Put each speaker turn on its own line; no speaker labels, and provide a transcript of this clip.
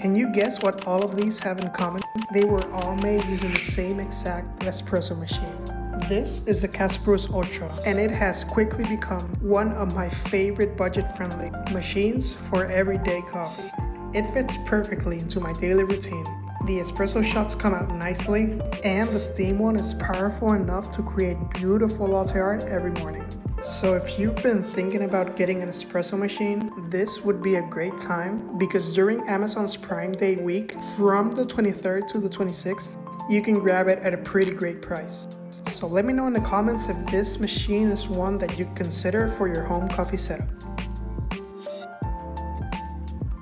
Can you guess what all of these have in common? They were all made using the same exact espresso machine. This is the Casper's Ultra, and it has quickly become one of my favorite budget-friendly machines for everyday coffee. It fits perfectly into my daily routine. The espresso shots come out nicely, and the steam one is powerful enough to create beautiful latte art every morning. So if you've been thinking about getting an espresso machine, this would be a great time because during Amazon's Prime Day week, from the 23rd to the 26th, you can grab it at a pretty great price. So let me know in the comments if this machine is one that you consider for your home coffee setup.